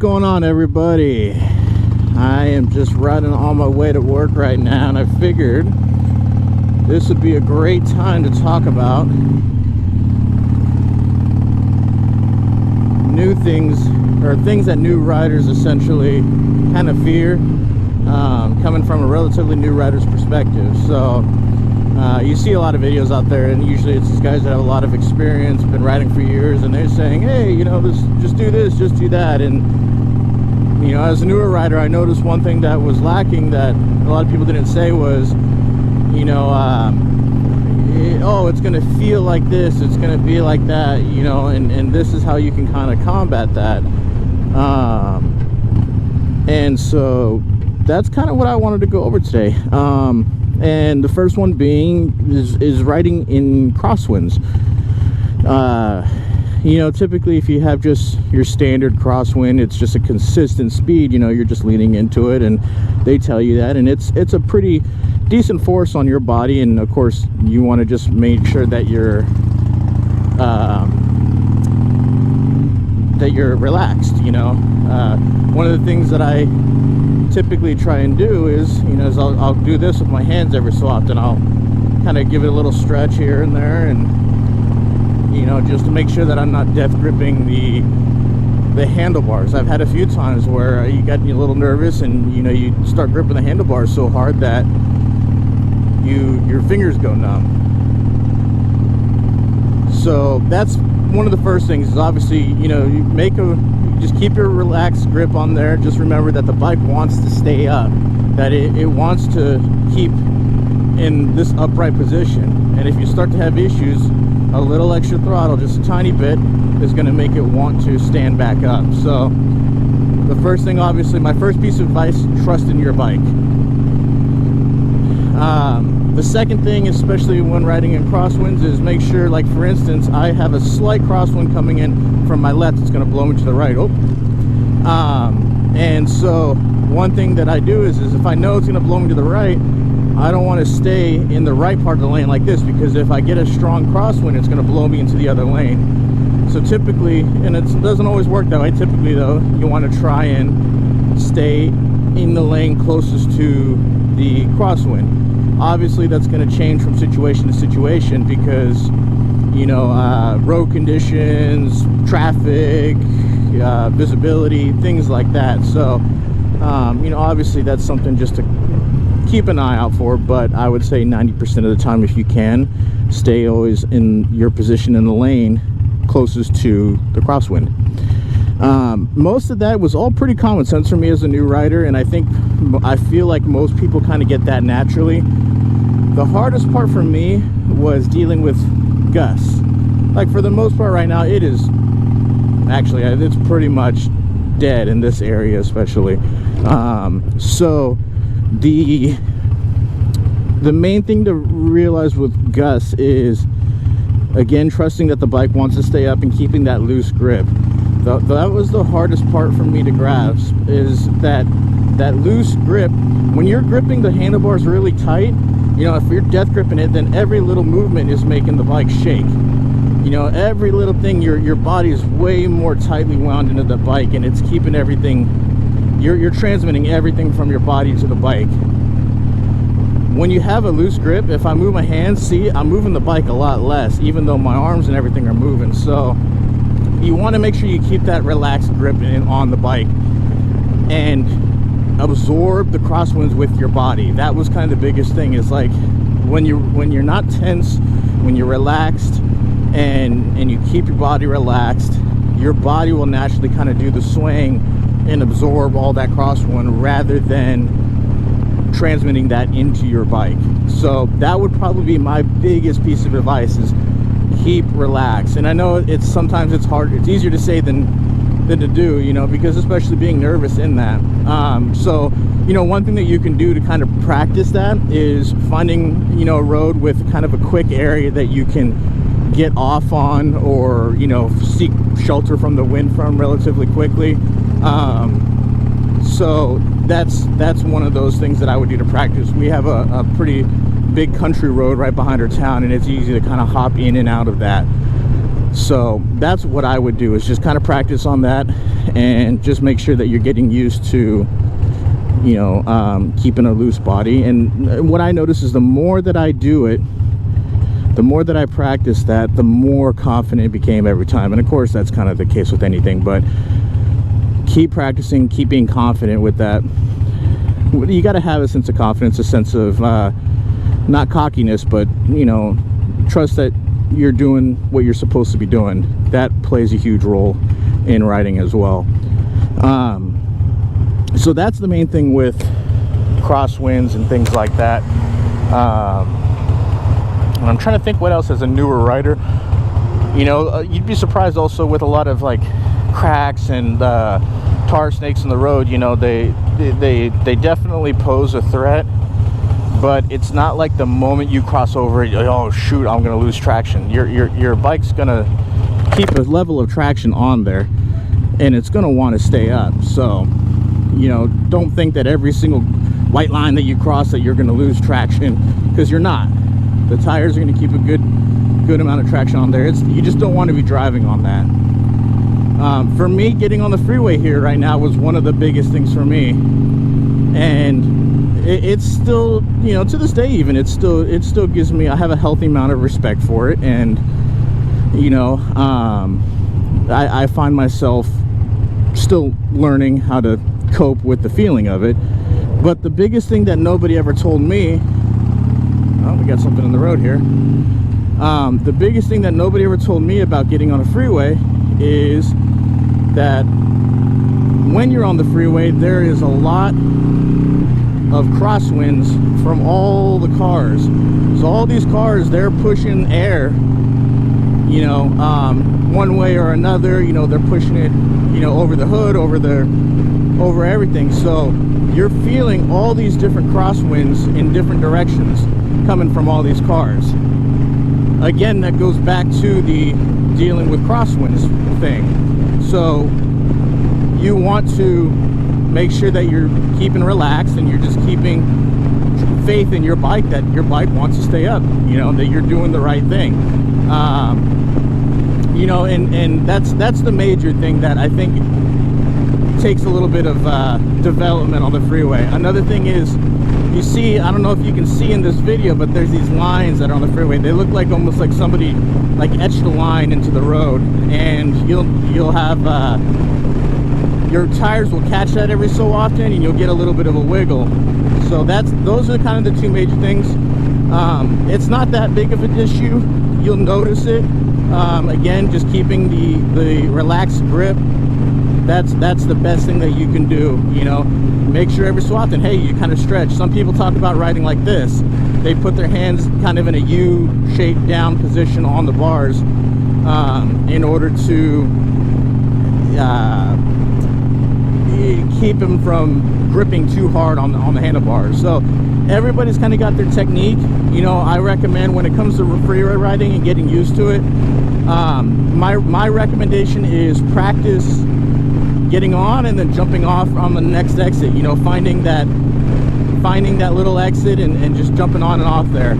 going on, everybody? I am just riding on my way to work right now, and I figured this would be a great time to talk about new things, or things that new riders essentially kind of fear, coming from a relatively new rider's perspective. So you see a lot of videos out there, and usually it's these guys that have a lot of experience, been riding for years, and they're saying, hey, you know, just do this, just do that. And you know, as a newer rider, I noticed one thing that was lacking that a lot of people didn't say was, you know, oh, it's going to feel like this, it's going to be like that, you know, and this is how you can kind of combat that. And so that's kind of what I wanted to go over today. And the first one being is riding in crosswinds. You know, typically if you have just your standard crosswind, it's just a consistent speed, you know, you're just leaning into it, and they tell you that, and it's a pretty decent force on your body. And of course you want to just make sure that you're relaxed, you know. One of the things that I typically try and do is, you know, I'll do this with my hands every so often. I'll kind of give it a little stretch here and there, and you know, just to make sure that I'm not death gripping the handlebars. I've had a few times where you got a little nervous, and you know, you start gripping the handlebars so hard that your fingers go numb. So that's one of the first things, is obviously, you know, you just keep your relaxed grip on there. Just remember that the bike wants to stay up, that it wants to keep in this upright position. And if you start to have issues, a little extra throttle, just a tiny bit, is going to make it want to stand back up. So the first thing, obviously, my first piece of advice, trust in your bike. The second thing, especially when riding in crosswinds, is make sure, like for instance, I have a slight crosswind coming in from my left. It's going to blow me to the right. And so one thing that I do is if I know it's going to blow me to the right, I don't want to stay in the right part of the lane like this, because if I get a strong crosswind, it's going to blow me into the other lane. So typically, and it doesn't always work that way, typically though, you want to try and stay in the lane closest to the crosswind. Obviously that's going to change from situation to situation, because you know, road conditions, traffic, visibility, things like that. So you know, obviously that's something just to keep an eye out for. But I would say 90% of the time, if you can, stay always in your position in the lane closest to the crosswind. Most of that was all pretty common sense for me as a new rider, and I feel like most people kind of get that naturally. The hardest part for me was dealing with gusts. Like, for the most part right now, it is actually, it's pretty much dead in this area especially. So the main thing to realize with gusts is, again, trusting that the bike wants to stay up and keeping that loose grip. That was the hardest part for me to grasp, is that loose grip. When you're gripping the handlebars really tight, you know, if you're death gripping it, then every little movement is making the bike shake. You know, every little thing, your body is way more tightly wound into the bike, and it's keeping everything, you're transmitting everything from your body to the bike. When you have a loose grip, if I move my hands, see, I'm moving the bike a lot less, even though my arms and everything are moving. So you want to make sure you keep that relaxed grip on the bike and absorb the crosswinds with your body. That was kind of the biggest thing, is like when you're not tense, when you're relaxed, and you keep your body relaxed, your body will naturally kind of do the swing and absorb all that crosswind, rather than transmitting that into your bike. So that would probably be my biggest piece of advice, is keep relaxed. And I know sometimes it's hard, it's easier to say than to do, you know, because especially being nervous in that. So, you know, one thing that you can do to kind of practice that is finding, you know, a road with kind of a quick area that you can get off on, or, you know, seek shelter from the wind from relatively quickly. So that's one of those things that I would do to practice. We have a pretty big country road right behind our town, and it's easy to kind of hop in and out of that. So that's what I would do, is just kind of practice on that and just make sure that you're getting used to, you know, keeping a loose body. And what I notice is the more that I do it, the more that I practice that, the more confident it became every time. And of course that's kind of the case with anything, but keep practicing, keep being confident with that. You got to have a sense of confidence, a sense of not cockiness, but, you know, trust that you're doing what you're supposed to be doing. That plays a huge role in riding as well. So that's the main thing with crosswinds and things like that. And I'm trying to think what else as a newer rider. You know, you'd be surprised also with a lot of like cracks and tar snakes in the road. You know, they definitely pose a threat, but it's not like the moment you cross over, oh shoot, I'm gonna lose traction. Your bike's gonna keep a level of traction on there, and it's gonna want to stay up. So, you know, don't think that every single white line that you cross that you're gonna lose traction, because you're not. The tires are gonna keep a good amount of traction on there. You just don't want to be driving on that. For me, getting on the freeway here right now was one of the biggest things for me, and it's still, you know, to this day even, it still gives me, I have a healthy amount of respect for it. And, you know, I find myself still learning how to cope with the feeling of it. But the biggest thing that nobody ever told me, oh, we got something in the road here. The biggest thing that nobody ever told me about getting on a freeway is that when you're on the freeway, there is a lot of crosswinds from all the cars. So all these cars, they're pushing air, you know, one way or another. You know, they're pushing it, you know, over the hood, over everything. So you're feeling all these different crosswinds in different directions coming from all these cars. Again, that goes back to the dealing with crosswinds thing. So you want to make sure that you're keeping relaxed and you're just keeping faith in your bike, that your bike wants to stay up, you know, that you're doing the right thing. You know, and that's the major thing that I think takes a little bit of development on the freeway. Another thing is, you see, I don't know if you can see in this video, but there's these lines that are on the freeway. They look like almost like somebody like etched a line into the road, and you'll have your tires will catch that every so often, and you'll get a little bit of a wiggle. So those are kind of the two major things. It's not that big of an issue. You'll notice it. Again, just keeping the relaxed grip. That's the best thing that you can do. You know, make sure every so often, hey, you kind of stretch. Some people talk about riding like this. They put their hands kind of in a U-shaped down position on the bars in order to keep them from gripping too hard on the handlebars. So everybody's kind of got their technique. You know, I recommend when it comes to freeway riding and getting used to it, my recommendation is practice getting on and then jumping off on the next exit. You know, finding that little exit and just jumping on and off there.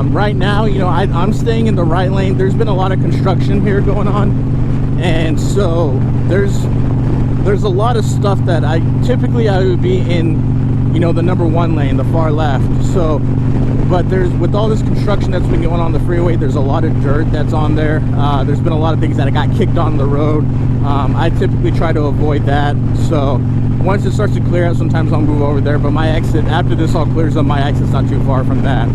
Right now, you know, I'm staying in the right lane. There's been a lot of construction here going on, and so there's a lot of stuff that I would be in, you know, the number one lane, the far left. So, but with all this construction that's been going on the freeway, there's a lot of dirt that's on there. There's been a lot of things that got kicked on the road. I typically try to avoid that. So once it starts to clear out, sometimes I'll move over there. But my exit, after this all clears up, my exit's not too far from that.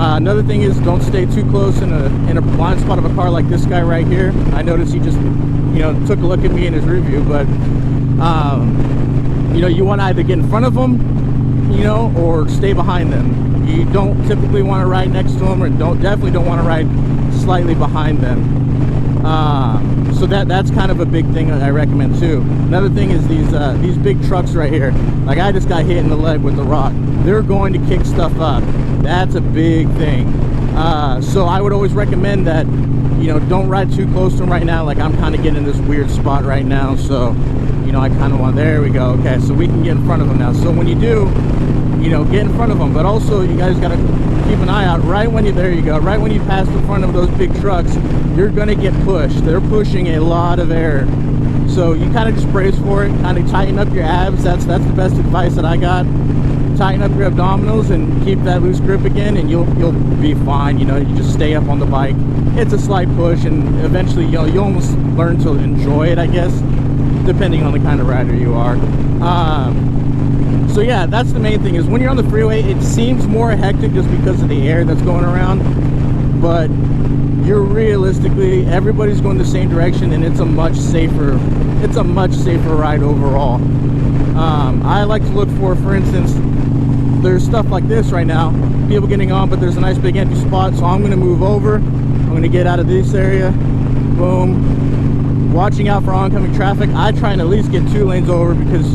Another thing is, don't stay too close in a blind spot of a car like this guy right here. I noticed he just, you know, took a look at me in his rear view, but you know, you want to either get in front of them, you know, or stay behind them. You don't typically want to ride next to them, or definitely don't want to ride slightly behind them. So that's kind of a big thing that I recommend too. Another thing is these big trucks right here. Like, I just got hit in the leg with the rock. They're going to kick stuff up. That's a big thing. So I would always recommend that, you know, don't ride too close to them right now. Like, I'm kind of getting in this weird spot right now, so, you know, I kind of want, there we go. Okay, so we can get in front of them now. So when you do, you you know, get in front of them. But also you guys got to keep an eye out right when you, there you go, right when you pass the front of those big trucks, you're gonna get pushed. They're pushing a lot of air, so you kind of just brace for it, kind of tighten up your abs. That's the best advice that I got. Tighten up your abdominals and keep that loose grip again, and you'll be fine. You know, you just stay up on the bike. It's a slight push, and eventually you'll almost learn to enjoy it, I guess, depending on the kind of rider you are. So yeah, that's the main thing, is when you're on the freeway, it seems more hectic just because of the air that's going around, but you're realistically, everybody's going the same direction, and it's a much safer ride overall. I like to look for instance, there's stuff like this right now, people getting on, but there's a nice big empty spot, so I'm going to move over. I'm going to get out of this area. Boom. Watching out for oncoming traffic. I try and at least get 2 lanes over, because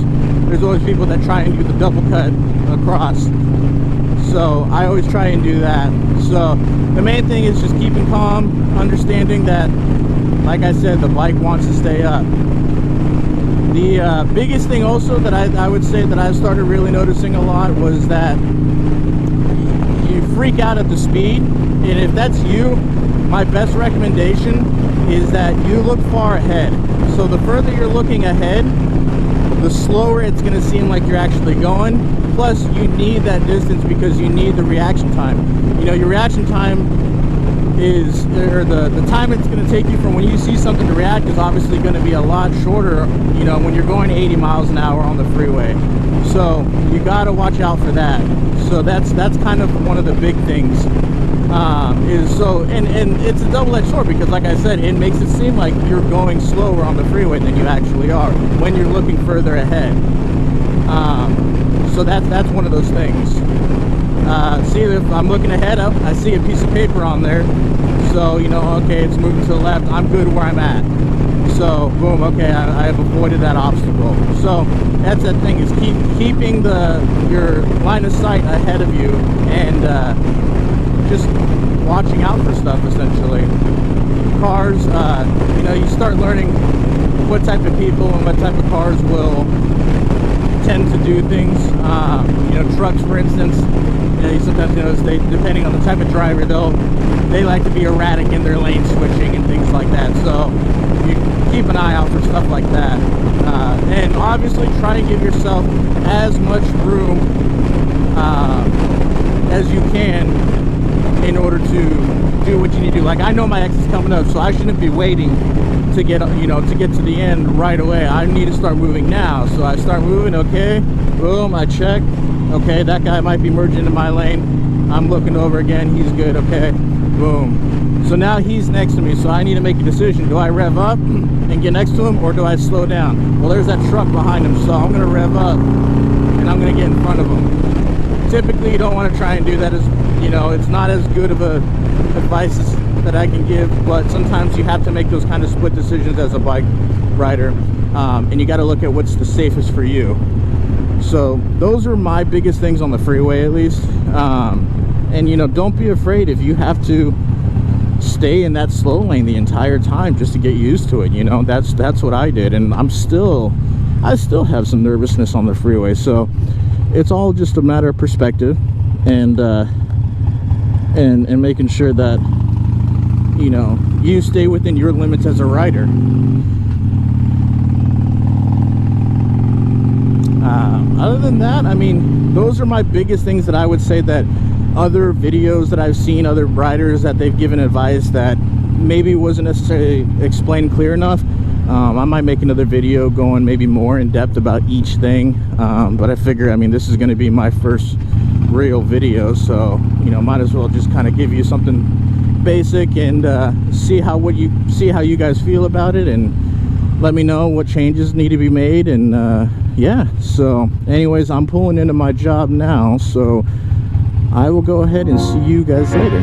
there's always people that try and do the double cut across, so I always try and do that. So the main thing is just keeping calm, understanding that, like I said, the bike wants to stay up. The biggest thing also that I would say that I started really noticing a lot was that you freak out at the speed, and if that's you, my best recommendation is that you look far ahead. So the further you're looking ahead, the slower it's going to seem like you're actually going. Plus you need that distance because you need the reaction time. You know, your reaction time is, or the time it's going to take you from when you see something to react is obviously going to be a lot shorter, you know, when you're going 80 miles an hour on the freeway. So you got to watch out for that. So that's kind of one of the big things, is so, and it's a double-edged sword, because like I said, it makes it seem like you're going slower on the freeway than you actually are when you're looking further ahead. So that's one of those things. See, if I'm looking ahead up, I see a piece of paper on there, so you know, okay, it's moving to the left, I'm good where I'm at. So boom, okay, I have avoided that obstacle. So that's the thing, is keeping your line of sight ahead of you, and just watching out for stuff, essentially. Cars, you know, you start learning what type of people and what type of cars will tend to do things. You know, trucks, for instance, you know, you sometimes notice they, depending on the type of driver, they like to be erratic in their lane switching and things like that. So you keep an eye out for stuff like that, and obviously try and give yourself as much room as you can in order to do what you need to do. Like, I know my exit's coming up, so I shouldn't be waiting to get, you know, to get to the end right away. I need to start moving now. So I start moving, okay, boom, I check, okay, that guy might be merging into my lane. I'm looking over again, he's good, okay, boom. So now he's next to me, so I need to make a decision. Do I rev up and get next to him, or do I slow down? Well, there's that truck behind him, so I'm gonna rev up and I'm gonna get in front of him. Typically, you don't want to try and do that, as you know, it's not as good of a advice that I can give, but sometimes you have to make those kind of split decisions as a bike rider, and you got to look at what's the safest for you. So those are my biggest things on the freeway, at least. And you know, don't be afraid if you have to stay in that slow lane the entire time just to get used to it. You know, that's what I did, and I still have some nervousness on the freeway. So it's all just a matter of perspective, and making sure that, you know, you stay within your limits as a rider. Other than that, I mean, those are my biggest things that I would say that other videos that I've seen, other riders that they've given advice that maybe wasn't necessarily explained clear enough. I might make another video going maybe more in depth about each thing, but I figure, I mean, this is going to be my first real video, so you know, might as well just kind of give you something basic, and see how you guys feel about it, and let me know what changes need to be made. And yeah, so anyways, I'm pulling into my job now, so I will go ahead and see you guys later.